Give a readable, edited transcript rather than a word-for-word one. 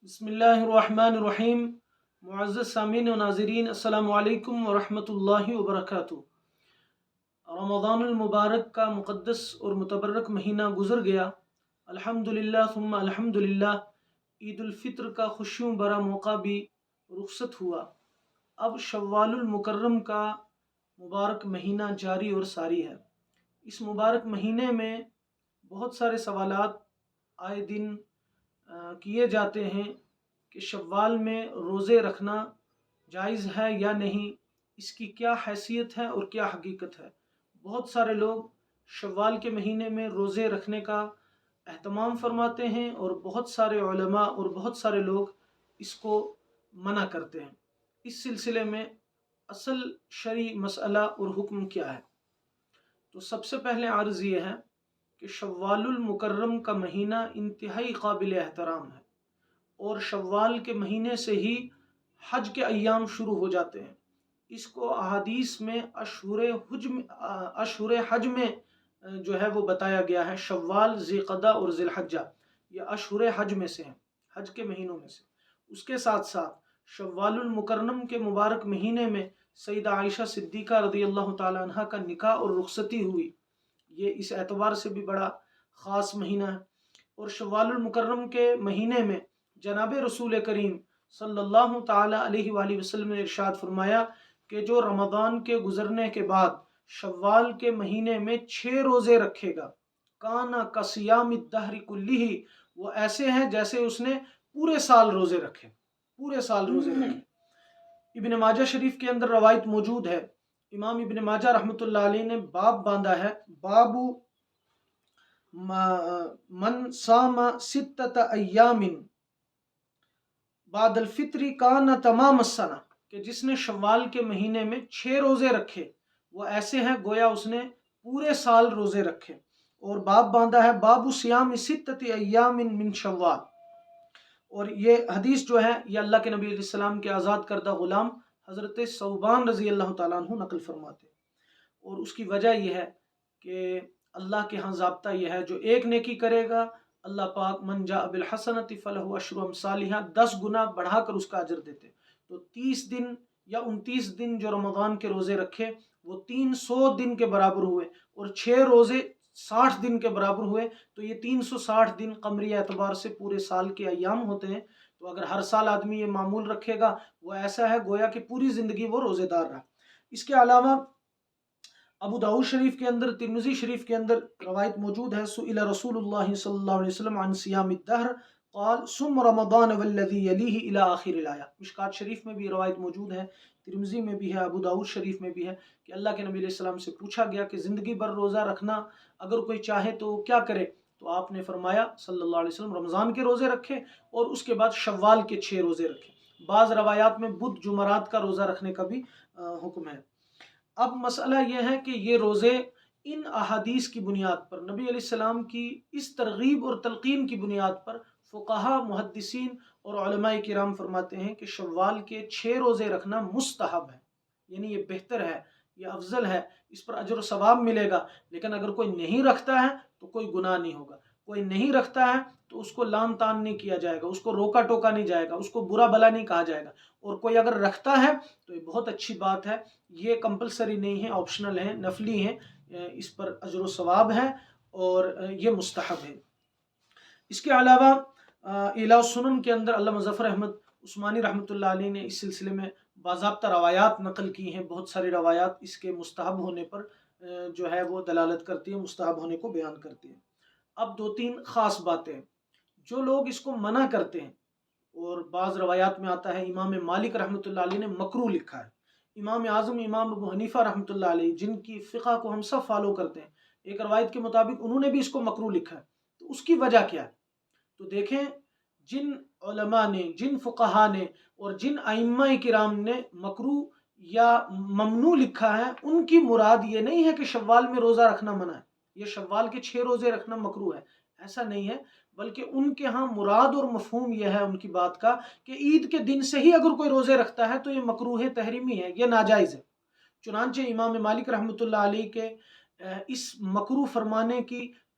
بسم اللہ الرحمن الرحیم۔ معزز سامعین و ناظرین، السلام علیکم ورحمۃ اللہ وبرکاتہ۔ رمضان المبارک کا مقدس اور متبرک مہینہ گزر گیا، الحمدللہ ثم الحمدللہ۔ عید الفطر کا خوشیوں بھرا موقع بھی رخصت ہوا۔ اب شوال المکرم کا مبارک مہینہ جاری اور ساری ہے۔ اس مبارک مہینے میں بہت سارے سوالات آئے دن کیے جاتے ہیں کہ شوال میں روزے رکھنا جائز ہے یا نہیں، اس کی کیا حیثیت ہے اور کیا حقیقت ہے۔ بہت سارے لوگ شوال کے مہینے میں روزے رکھنے کا اہتمام فرماتے ہیں اور بہت سارے علماء اور بہت سارے لوگ اس کو منع کرتے ہیں۔ اس سلسلے میں اصل شرعی مسئلہ اور حکم کیا ہے؟ تو سب سے پہلے عرض یہ ہے کہ شوال المکرم کا مہینہ انتہائی قابل احترام ہے، اور شوال کے مہینے سے ہی حج کے ایام شروع ہو جاتے ہیں۔ اس کو احادیث میں اشہر حج میں جو ہے وہ بتایا گیا ہے۔ شوال، ذی القعدہ اور ذی الحجہ یہ اشہر حج میں سے ہیں، حج کے مہینوں میں سے۔ اس کے ساتھ ساتھ شوال المکرم کے مبارک مہینے میں سیدہ عائشہ صدیقہ رضی اللہ تعالی عنہ کا نکاح اور رخصتی ہوئی، یہ اس اعتبار سے بھی بڑا خاص مہینہ ہے۔ اور شوال المکرم کے مہینے میں جناب رسول کریم صلی اللہ تعالی علیہ وآلہ وسلم نے ارشاد فرمایا کہ جو رمضان کے گزرنے کے بعد شوال کے مہینے میں 6 روزے رکھے گا، کانا کصیام الدہر کلہ، وہ ایسے ہیں جیسے اس نے پورے سال روزے رکھے، پورے سال روزے رکھے۔ ابن ماجہ شریف کے اندر روایت موجود ہے، امام ابن ماجہ رحمۃ اللہ علیہ نے باب باندھا ہے، باب من صام 6 ایام بعد الفطر کان تمام السنہ، کہ جس نے شوال کے مہینے میں 6 روزے رکھے وہ ایسے ہیں گویا اس نے پورے سال روزے رکھے۔ اور باب باندھا ہے باب صیام 6 ایام من شوال، اور یہ حدیث جو ہے یہ اللہ کے نبی علیہ السلام کے آزاد کردہ غلام حضرت ثوبان رضی اللہ تعالیٰ عنہ نقل فرماتے، اور اس کی وجہ یہ ہے کہ اللہ کے ہاں ضابطہ یہ ہے جو ایک نیکی کرے گا اللہ پاک من جاء بالحسنۃ فلہ عشر امثالھا 10 گنا بڑھا کر اس کا اجر دیتے۔ تو 30 دن یا 29 دن جو رمضان کے روزے رکھے وہ 300 دن کے برابر ہوئے، اور 6 روزے 60 دن کے برابر ہوئے، تو یہ 360 دن قمری اعتبار سے پورے سال کے ایام ہوتے ہیں۔ تو اگر ہر سال آدمی یہ معمول رکھے گا وہ ایسا ہے گویا کہ پوری زندگی وہ روزے دار رہا۔ اس کے علاوہ ابو داؤد شریف کے اندر، ترمذی شریف کے اندر روایت موجود ہے، سئل رسول اللہ صلی اللہ علیہ وسلم عن صیام الدہر قال صم رمضان والذی یلیہ الی آخر الآیہ۔ مشکات شریف میں بھی روایت موجود ہے، ترمذی میں بھی ہے، ابو داؤد شریف میں بھی ہے کہ اللہ کے نبی علیہ السلام سے پوچھا گیا کہ زندگی بھر روزہ رکھنا اگر کوئی چاہے تو کیا کرے، تو آپ نے فرمایا صلی اللہ علیہ وسلم رمضان کے روزے رکھے اور اس کے بعد شوال کے 6 روزے رکھے۔ بعض روایات میں بدھ جمعرات کا روزہ رکھنے کا بھی حکم ہے۔ اب مسئلہ یہ ہے کہ یہ روزے ان احادیث کی بنیاد پر، نبی علیہ السلام کی اس ترغیب اور تلقین کی بنیاد پر فقہا، محدثین اور علماء کرام فرماتے ہیں کہ شوال کے 6 روزے رکھنا مستحب ہے، یعنی یہ بہتر ہے، یہ افضل ہے، اس پر اجر و ثواب ملے گا۔ لیکن اگر کوئی نہیں رکھتا ہے تو کوئی گناہ نہیں ہوگا، کوئی نہیں رکھتا ہے تو اس کو لام تان نہیں کیا جائے گا، اس کو روکا ٹوکا نہیں جائے گا، اس کو برا بلا نہیں کہا جائے گا۔ اور کوئی اگر رکھتا ہے تو یہ بہت اچھی بات ہے، یہ کمپلسری نہیں ہے، آپشنل ہیں، نفلی ہیں، اس پر اجر و ثواب ہے اور یہ مستحب ہے۔ اس کے علاوہ اعلیٰ السنن کے اندر علامہ ظفر احمد عثمانی رحمۃ اللہ علیہ نے اس سلسلے میں باضابطہ روایات نقل کی ہیں، بہت ساری روایات اس کے مستحب ہونے پر جو ہے وہ دلالت کرتی ہیں، مستحب ہونے کو بیان کرتی ہیں۔ اب 2-3 خاص باتیں، جو لوگ اس کو منع کرتے ہیں، اور بعض روایات میں آتا ہے امام مالک رحمۃ اللہ علیہ نے مکروہ لکھا ہے، امام اعظم امام ابو حنیفہ رحمۃ اللہ علیہ جن کی فقہ کو ہم سب فالو کرتے ہیں، ایک روایت کے مطابق انہوں نے بھی اس کو مکروہ لکھا ہے۔ تو اس کی وجہ کیا ہے؟ تو دیکھیں، جن علماء نے، جن فقہا نے اور جن ائمہ کرام نے مکروہ یا ممنوع لکھا ہے ان کی مراد یہ نہیں ہے کہ شوال میں روزہ رکھنا منع ہے، یہ شوال کے 6 روزے رکھنا مکروہ ہے، ایسا نہیں ہے، بلکہ ان کے ہاں مراد اور مفہوم یہ ہے ان کی بات کا کہ عید کے دن سے ہی اگر کوئی روزے رکھتا ہے تو یہ مکروہ تحریمی ہے، یہ ناجائز ہے۔ چنانچہ امام مالک رحمۃ اللہ علیہ کے اس مکروہ فرمانے کی